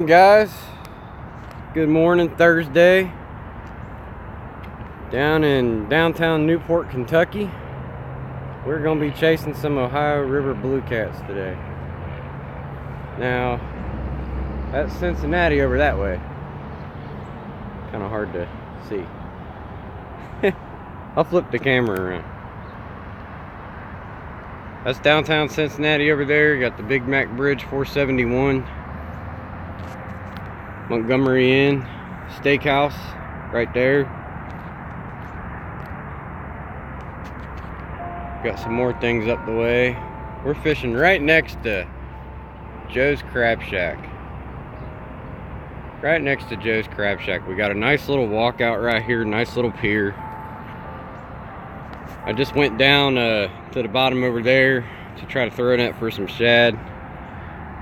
Guys, good morning. Thursday down in downtown Newport, Kentucky. We're gonna be chasing some Ohio River blue cats today. Now that's Cincinnati over that way, kind of hard to see. I'll flip the camera around. That's downtown Cincinnati over there. You got the Big Mac Bridge 471, Montgomery Inn Steakhouse right there. Got some more things up the way. We're fishing right next to Joe's Crab Shack. Right next to Joe's Crab Shack. We got a nice little walkout right here, nice little pier. I just went down to the bottom over there to try to throw a net for some shad.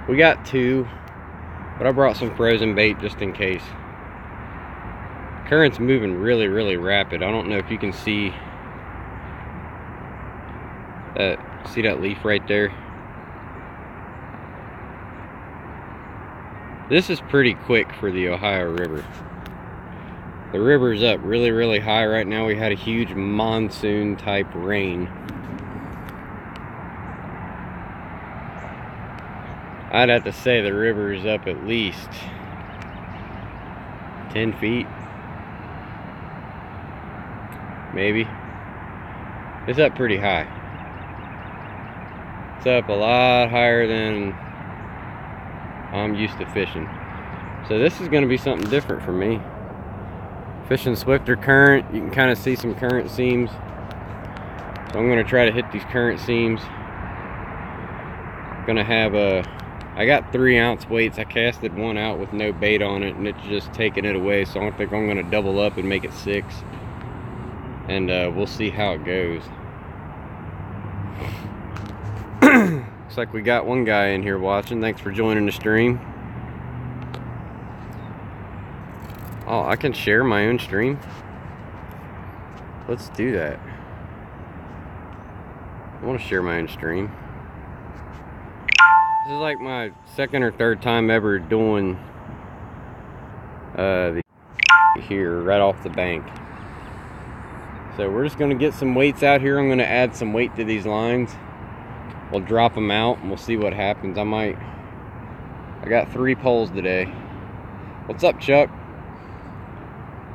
We got two, but I brought some frozen bait just in case. Current's moving really, really rapid. I don't know if you can see that leaf right there. This is pretty quick for the Ohio River. The river's up really, really high right now. We had a huge monsoon type rain. I'd have to say the river is up at least 10 feet. Maybe. It's up pretty high. It's up a lot higher than I'm used to fishing. So this is going to be something different for me. Fishing swifter current, you can kind of see some current seams. So I'm going to try to hit these current seams. Gonna have I got 3-ounce weights. I casted one out with no bait on it, and it's just taking it away. So I think I'm gonna double up and make it 6, and we'll see how it goes. Looks like we got one guy in here watching. Thanks for joining the stream. Oh, I can share my own stream. Let's do that. I want to share my own stream. This is like my second or third time ever doing the here right off the bank. So we're just going to get some weights out here. I'm going to add some weight to these lines. We'll drop them out and we'll see what happens. I got 3 poles today. What's up, Chuck?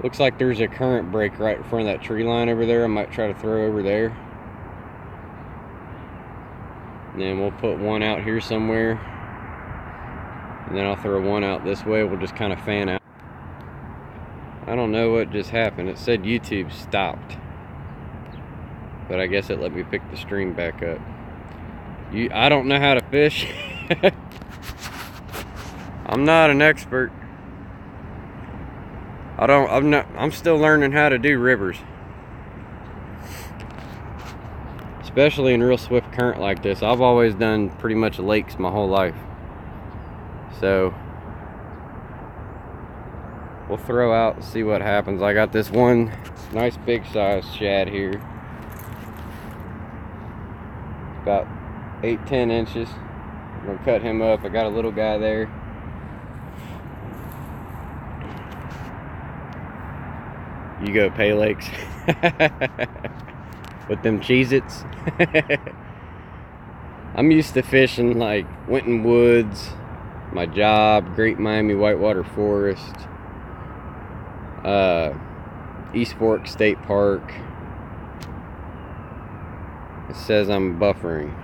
Looks like there's a current break right in front of that tree line over there. I might try to throw over there. And then we'll put one out here somewhere. And then I'll throw one out this way. We'll just kind of fan out. I don't know what just happened. It said YouTube stopped. But I guess it let me pick the stream back up. I don't know how to fish. I'm not an expert. I'm still learning how to do rivers. Especially in real swift current like this. I've always done pretty much lakes my whole life. So we'll throw out and see what happens. I got this one nice big size shad here. About 8-10 inches. I'm gonna cut him up. I got a little guy there. You go pay lakes. With them Cheez-Its. I'm used to fishing like Winton Woods, my job, Great Miami Whitewater Forest, East Fork State Park. It says I'm buffering.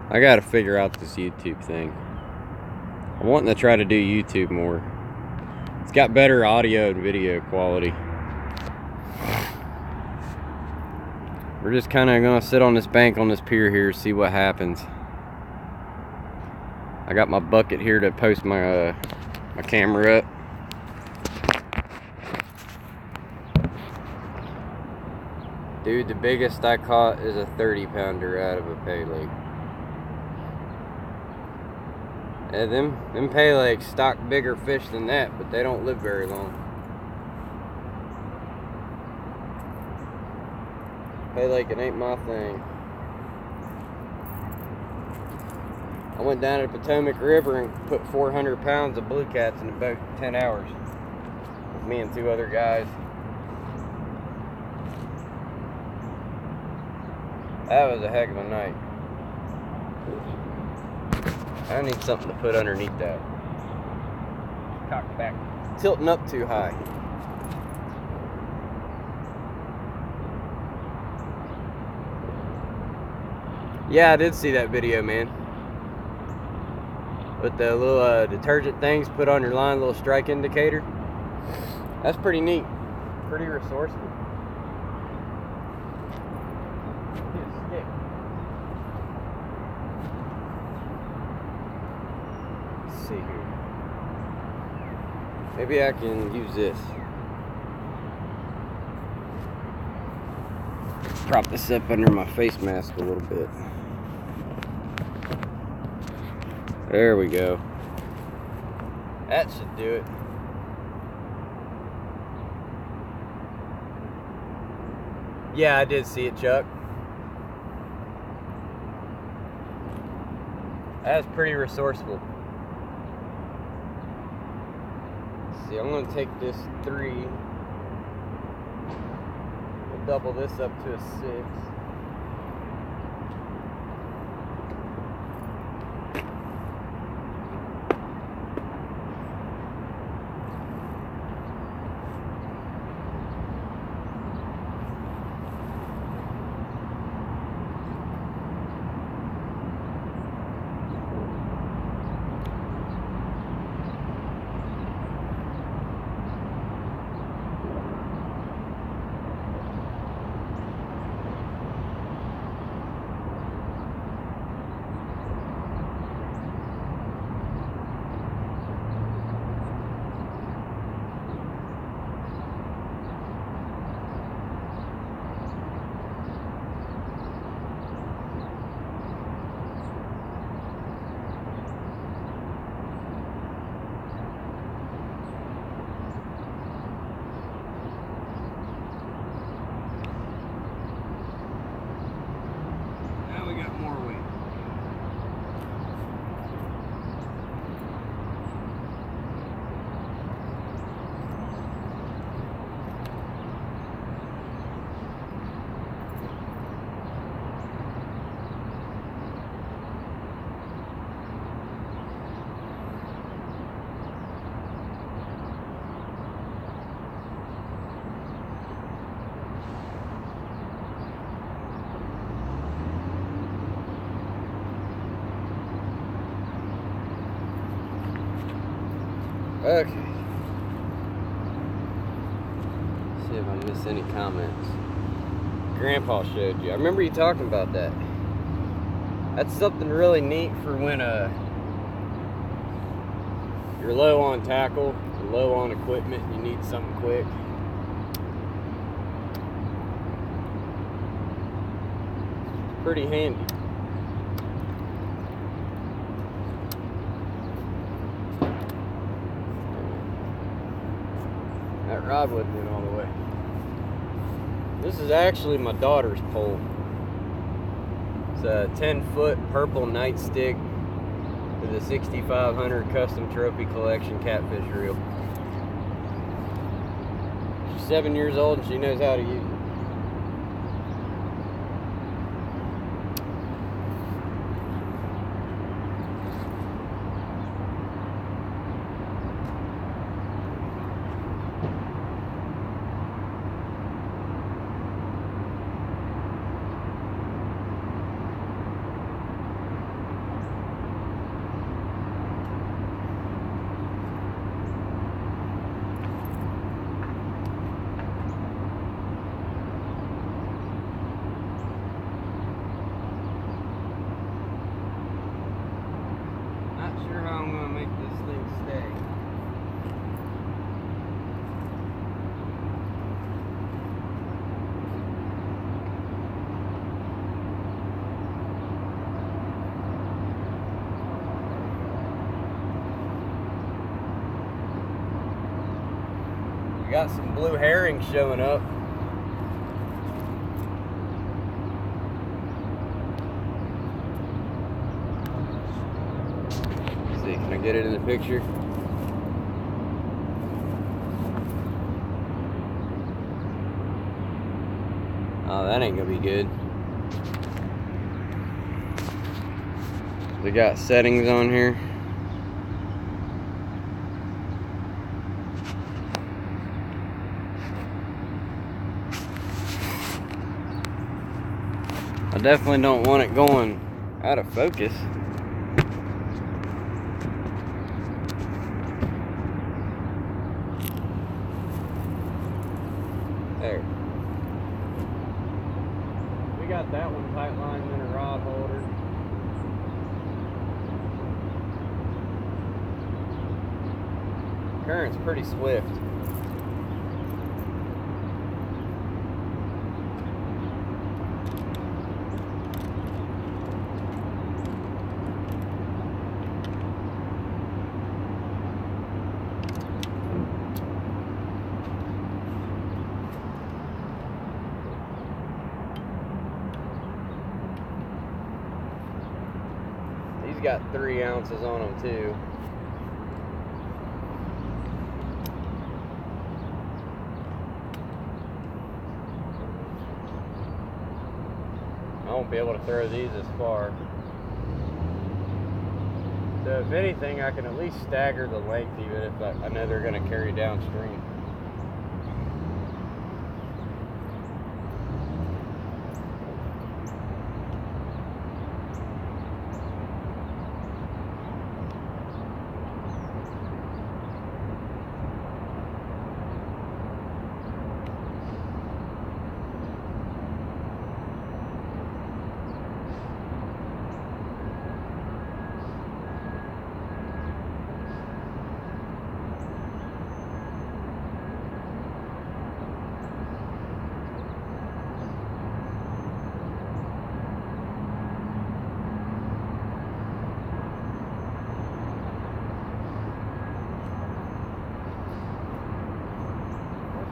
I gotta figure out this YouTube thing. I'm wanting to try to do YouTube more. It's got better audio and video quality. We're just kind of gonna sit on this bank on this pier here, see what happens. I got my bucket here to post my my camera up. Dude, the biggest I caught is a 30-pounder out of a pay lake. Yeah, them pay lakes stock bigger fish than that, but they don't live very long. Pay lake, it ain't my thing. I went down to the Potomac River and put 400 pounds of blue cats in about 10 hours. With me and 2 other guys. That was a heck of a night. I need something to put underneath that. Cocked back. Tilting up too high. Yeah, I did see that video, man. With the little detergent things put on your line, little strike indicator. That's pretty neat. Pretty resourceful. Get a stick. Let's see here. Maybe I can use this. Prop this up under my face mask a little bit. There we go. That should do it. Yeah, I did see it, Chuck. That's pretty resourceful. Let's see, I'm going to take this 3. We'll double this up to a 6. Okay. See if I miss any comments. Grandpa showed you. I remember you talking about that. That's something really neat for when you're low on tackle, you're low on equipment, and you need something quick. Pretty handy. That rod wasn't in all the way. This is actually my daughter's pole. It's a 10-foot purple nightstick with a 6500 custom trophy collection catfish reel. She's 7 years old and she knows how to use it. Got some blue herring showing up. Get it in the picture. Oh, that ain't gonna be good. They got settings on here. I definitely don't want it going out of focus. There. We got that one tight lined in a rod holder. Current's pretty swift. He's got 3 ounces on him too. I won't be able to throw these as far. So if anything, I can at least stagger the length even if I know they're going to carry downstream.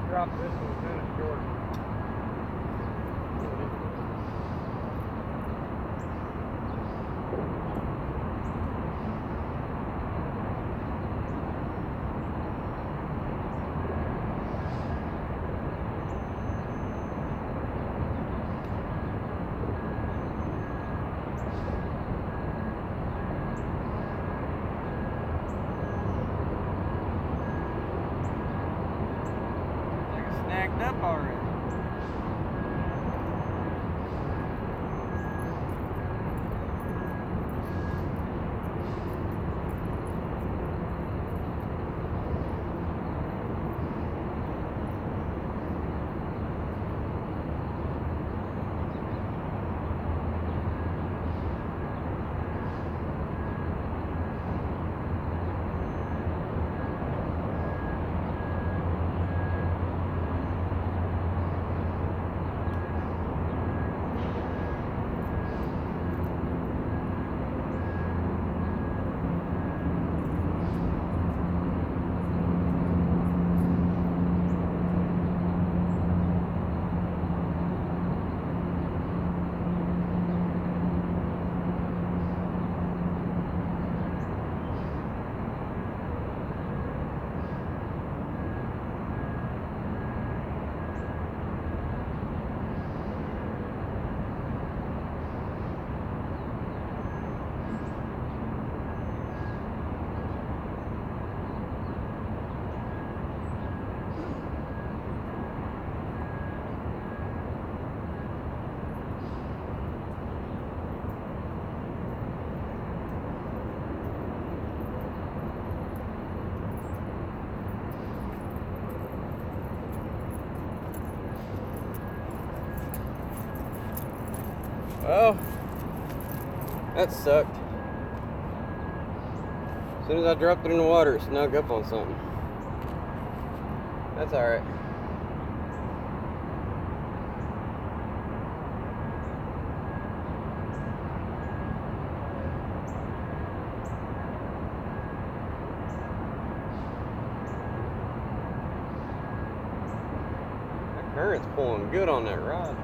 Drop this one kind of short. Snagged up already. Well, that sucked. As soon as I dropped it in the water, it snuck up on something. That's alright. That current's pulling good on that rod.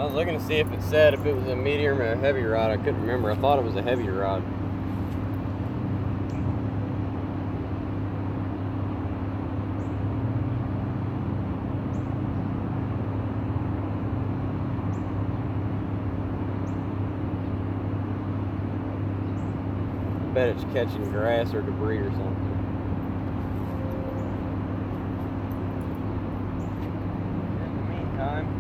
I was looking to see if it said if it was a medium or a heavy rod. I couldn't remember. I thought it was a heavy rod. I bet it's catching grass or debris or something. In the meantime,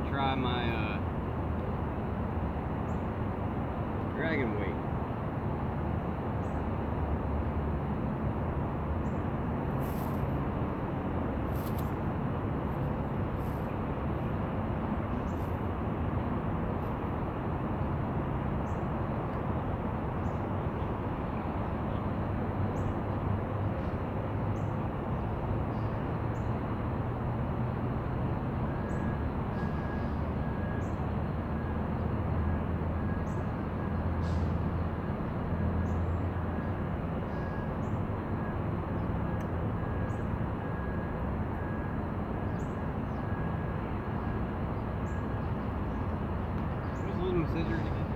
try my dragon weight. Scissors again.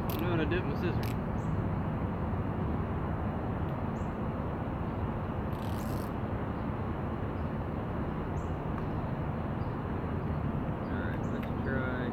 I know what I did with my scissors. Alright, let's try.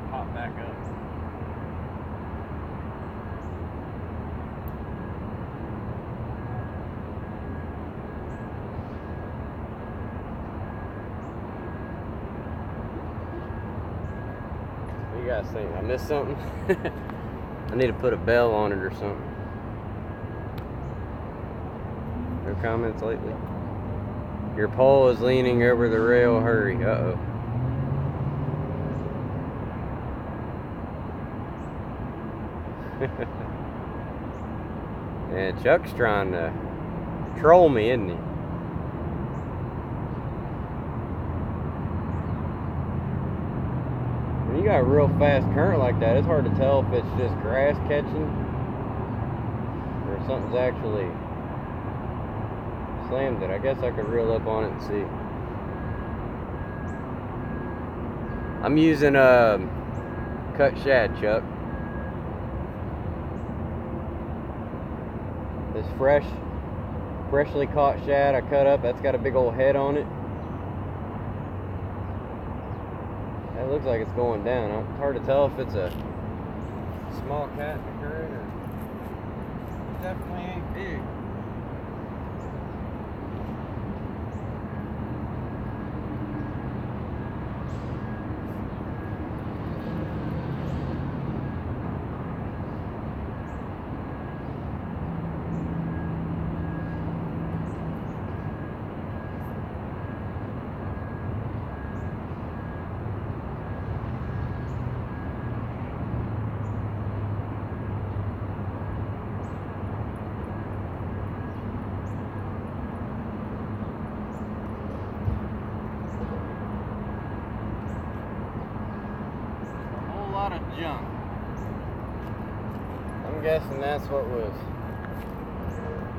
Pop back up. What do you guys think? I missed something? I need to put a bell on it or something. No comments lately? Your pole is leaning over the rail. Hurry. Uh-oh. Yeah, Chuck's trying to troll me, isn't he? When you got a real fast current like that, it's hard to tell if it's just grass catching or something's actually slammed it. I guess I could reel up on it and see. I'm using cut shad, Chuck. This freshly caught shad I cut up. That's got a big old head on it. That looks like it's going down. It's hard to tell if it's a small cat in the current or it definitely ain't big. Lot of junk. I'm guessing that's what was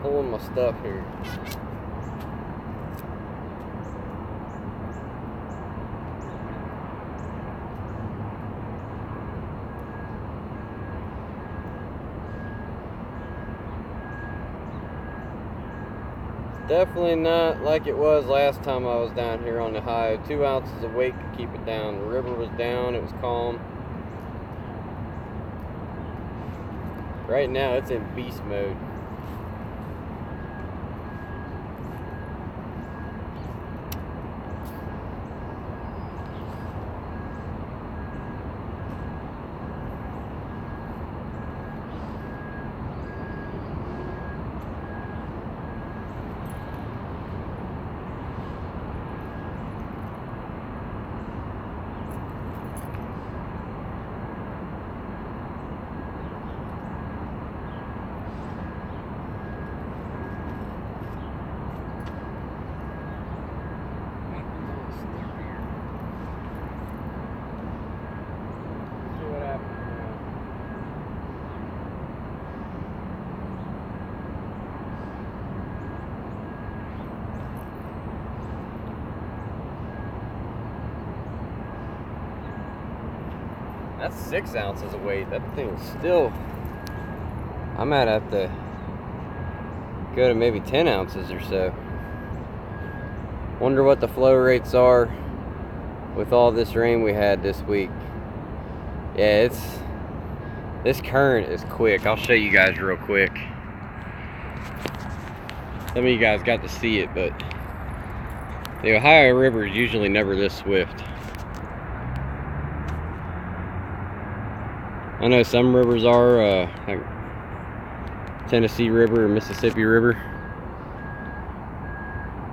pulling my stuff here. Definitely not like it was last time I was down here on the high. 2 ounces of weight could keep it down. The river was down, it was calm. Right now it's in beast mode. That's 6 ounces of weight. That thing's still, I might have to go to maybe 10 ounces or so. Wonder what the flow rates are with all this rain we had this week. Yeah, this current is quick. I'll show you guys real quick. Some of you guys got to see it, but the Ohio River is usually never this swift. I know some rivers are, like Tennessee River or Mississippi River.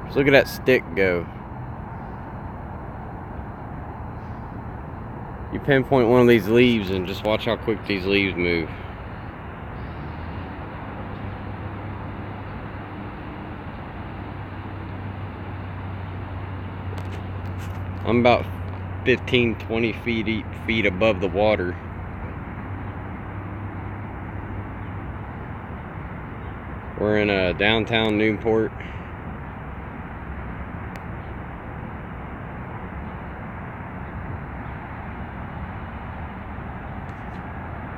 Just look at that stick go. You pinpoint one of these leaves and just watch how quick these leaves move. I'm about 15-20 feet above the water. We're in downtown Newport.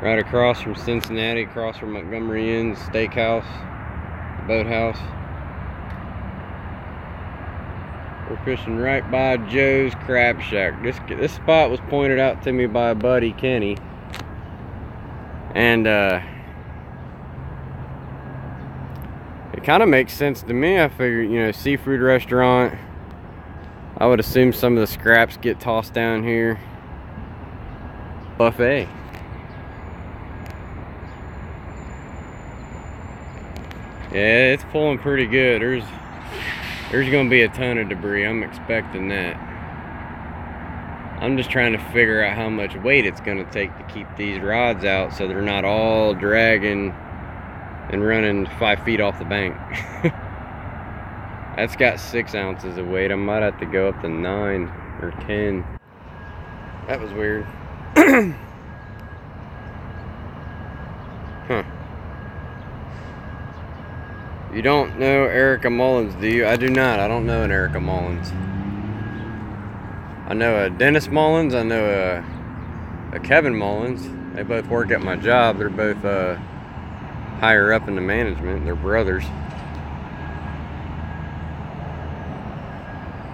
Right across from Cincinnati, across from Montgomery Inn's Steakhouse, Boathouse. We're fishing right by Joe's Crab Shack. This spot was pointed out to me by a buddy, Kenny. And it kind of makes sense to me. I figure, you know, seafood restaurant. I would assume some of the scraps get tossed down here. Buffet. Yeah, it's pulling pretty good. There's gonna be a ton of debris. I'm expecting that. I'm just trying to figure out how much weight it's gonna take to keep these rods out so they're not all dragging and running 5 feet off the bank. That's got 6 ounces of weight. I might have to go up to 9 or 10. That was weird. Huh. You don't know Erica Mullins, do you? I do not. I don't know an Erica Mullins. I know a Dennis Mullins. I know a Kevin Mullins. They both work at my job. They're both higher up in the management. They're brothers.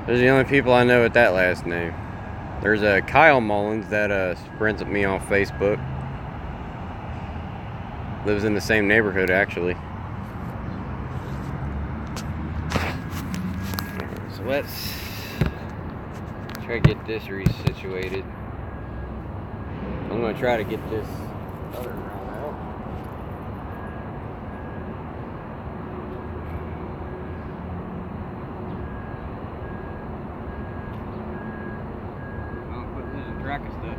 Those are the only people I know with that last name. There's a Kyle Mullins that friends with me on Facebook. Lives in the same neighborhood, actually. So let's try to get this resituated. I'm going to try to get this other round out. I'll quit losing track of stuff.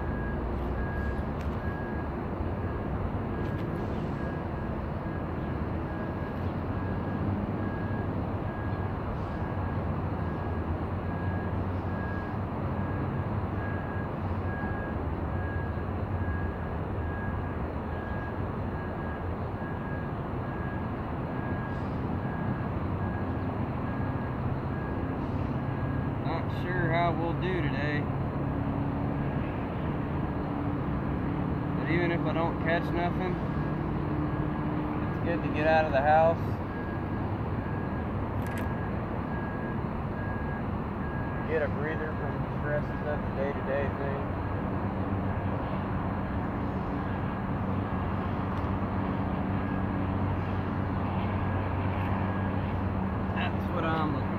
Sure how we'll do today, but even if I don't catch nothing, it's good to get out of the house, get a breather from the stresses of the day-to-day thing. That's what I'm looking for.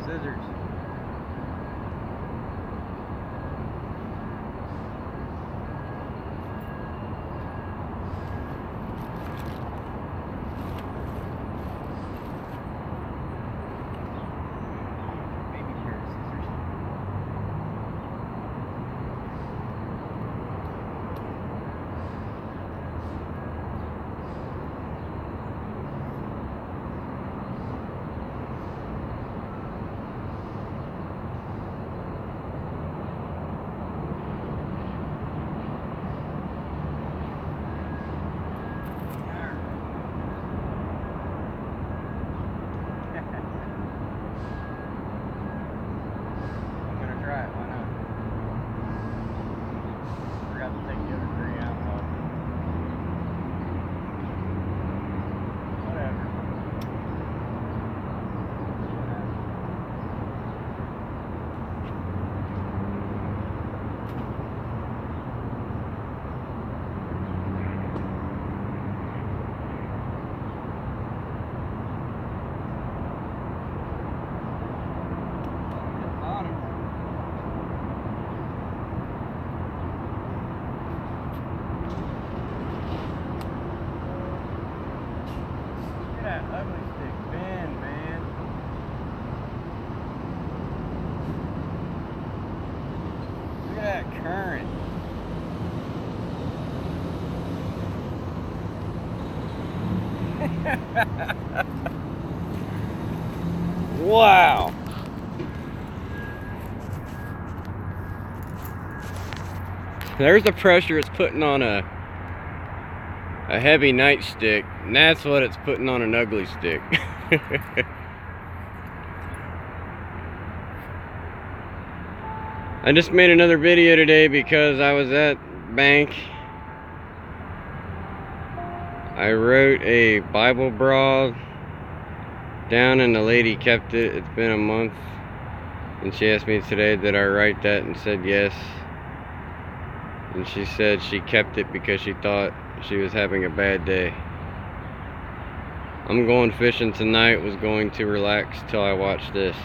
Scissors. Maybe pair of scissors. Ugly stick bend, man. Look at that current. Wow. There's the pressure it's putting on a heavy nightstick, and that's what it's putting on an ugly stick. I just made another video today because I was at bank. I wrote a Bible broth down and the lady kept it. It's been a month, and she asked me today did I write that, and said yes. And she said she kept it because she thought she was having a bad day. I'm going fishing tonight, was going to relax till I watch this.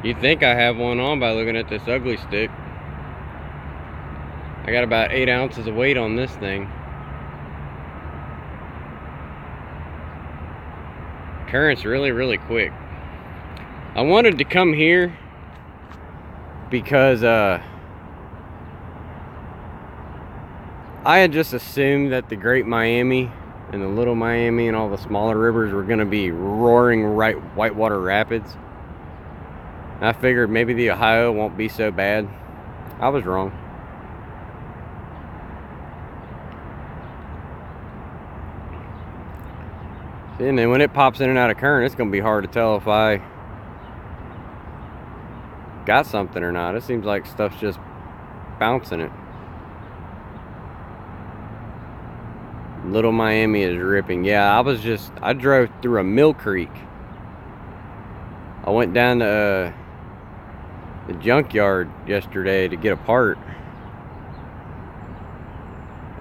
You'd think I have one on by looking at this ugly stick. I got about 8 ounces of weight on this thing. Current's really, really quick. I wanted to come here because I had just assumed that the Great Miami and the Little Miami and all the smaller rivers were going to be roaring whitewater rapids. I figured maybe the Ohio won't be so bad. I was wrong. And then when it pops in and out of current, it's going to be hard to tell if I got something or not. It seems like stuff's just bouncing it. Little Miami is ripping. Yeah, I drove through a mill creek. I went down to the junkyard yesterday to get a part.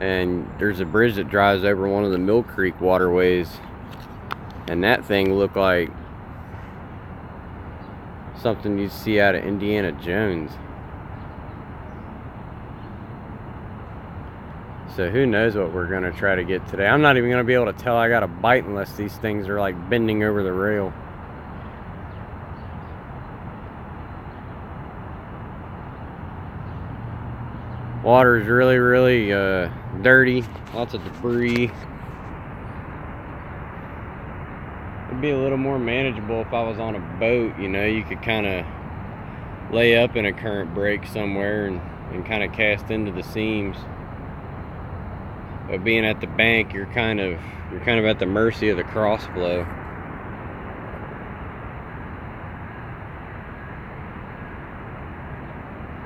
And there's a bridge that drives over one of the Mill Creek waterways. And that thing looked like something you'd see out of Indiana Jones. So who knows what we're gonna try to get today. I'm not even gonna be able to tell I got a bite unless these things are like bending over the rail. Water is really, really dirty. Lots of debris. It'd be a little more manageable if I was on a boat. You know, you could kind of lay up in a current break somewhere and kind of cast into the seams. But being at the bank, you're kind of at the mercy of the cross flow.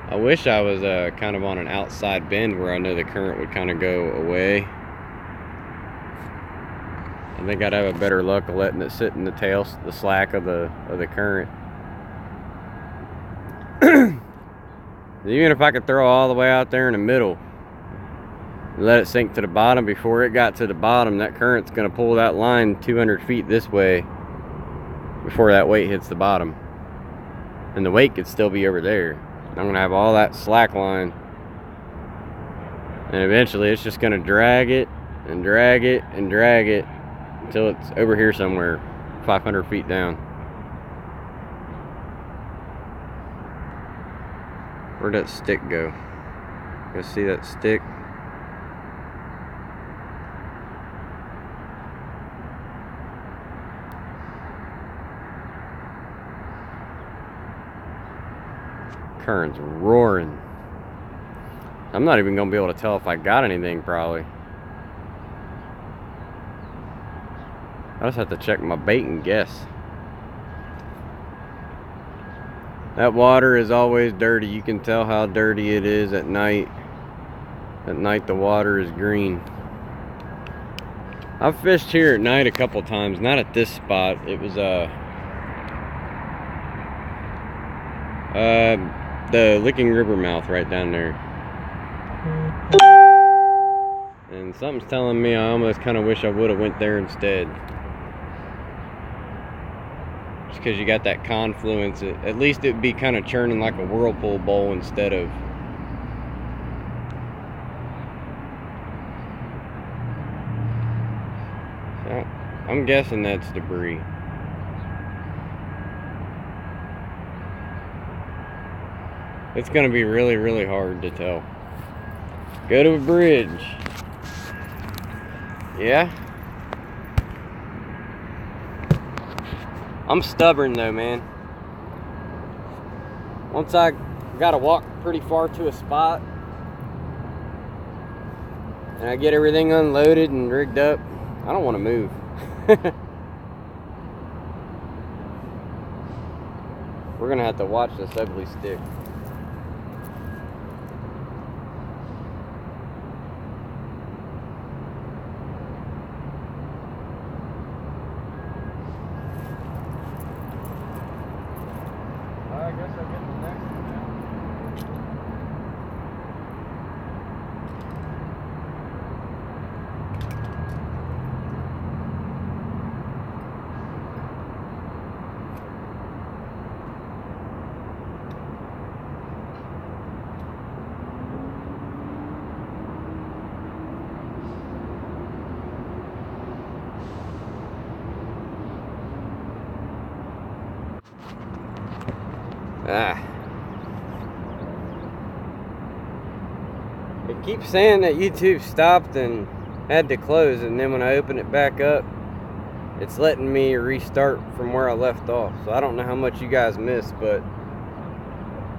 I wish I was kind of on an outside bend where I know the current would kind of go away. I think I'd have a better luck of letting it sit in the tail, the slack of the current. Even if I could throw all the way out there in the middle and let it sink to the bottom, before it got to the bottom, that current's going to pull that line 200 feet this way before that weight hits the bottom. And the weight could still be over there. I'm going to have all that slack line. And eventually it's just going to drag it and drag it and drag it until it's over here somewhere 500 feet down. Where'd that stick go? You see that stick? Current's roaring. I'm not even gonna be able to tell if I got anything, probably. I just have to check my bait and guess. That water is always dirty. You can tell how dirty it is at night. At night the water is green. I've fished here at night a couple times, not at this spot. It was the Licking River mouth right down there. And something's telling me I almost kind of wish I would have went there instead. Just because you got that confluence, at least it'd be kind of churning like a whirlpool bowl instead of... So, I'm guessing that's debris. It's going to be really, really hard to tell. Go to a bridge. Yeah? I'm stubborn though, man. Once I gotta walk pretty far to a spot and I get everything unloaded and rigged up, I don't want to move. We're gonna have to watch this ugly stick. I guess I'll get the next one now. It keeps saying that YouTube stopped and had to close, and then when I open it back up, it's letting me restart from where I left off. So I don't know how much you guys missed, but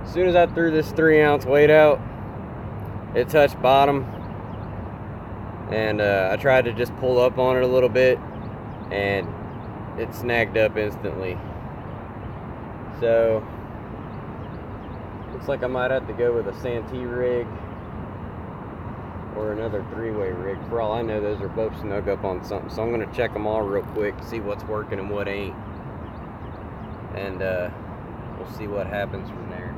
as soon as I threw this 3-ounce weight out, it touched bottom, and I tried to just pull up on it a little bit, and it snagged up instantly. So looks like I might have to go with a Santee rig or another 3-way rig. For all I know, those are both snug up on something. So I'm going to check them all real quick, see what's working and what ain't, and we'll see what happens from there.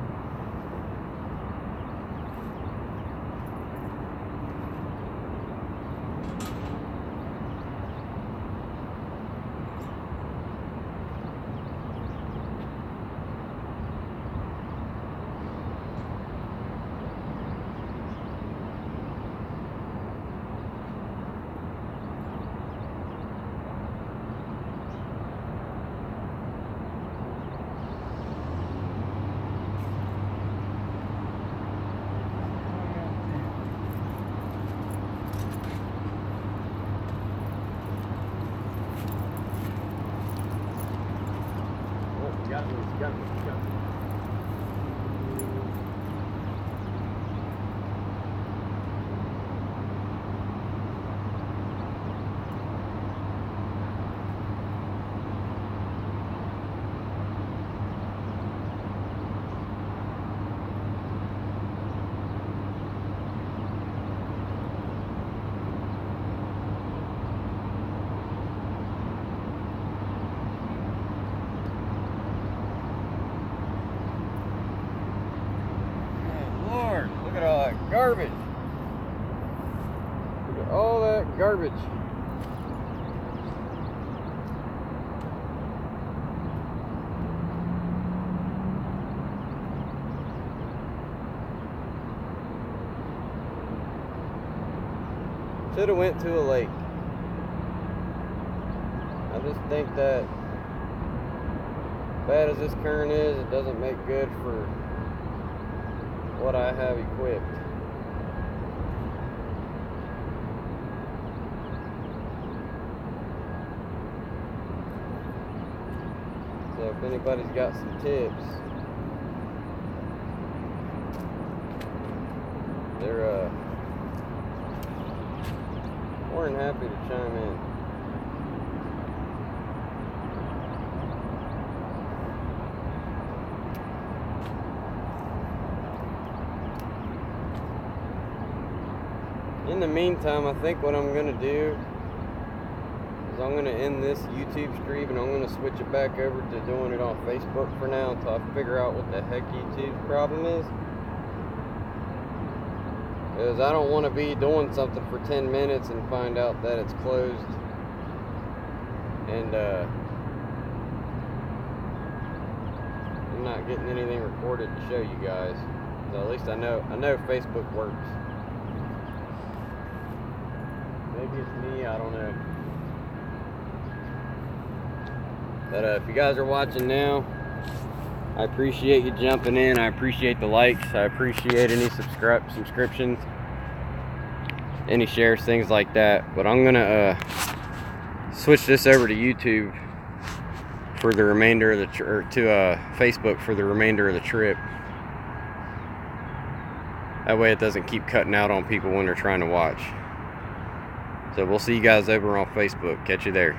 Got me. Look at all that garbage. Look at all that garbage. Should have went to a lake. I just think that bad as this current is, it doesn't make good for what I have equipped. So if anybody's got some tips, they're more than happy to chime in. In the meantime, I think what I'm going to do is I'm going to end this YouTube stream and I'm going to switch it back over to doing it on Facebook for now until I figure out what the heck YouTube's problem is. Because I don't want to be doing something for 10 minutes and find out that it's closed. And I'm not getting anything recorded to show you guys. So at least I know Facebook works. Maybe it's me, I don't know. But if you guys are watching now, I appreciate you jumping in. I appreciate the likes. I appreciate any subscriptions, any shares, things like that. But I'm gonna switch this over to YouTube for the remainder of the Facebook for the remainder of the trip. That way it doesn't keep cutting out on people when they're trying to watch. So we'll see you guys over on Facebook. Catch you there.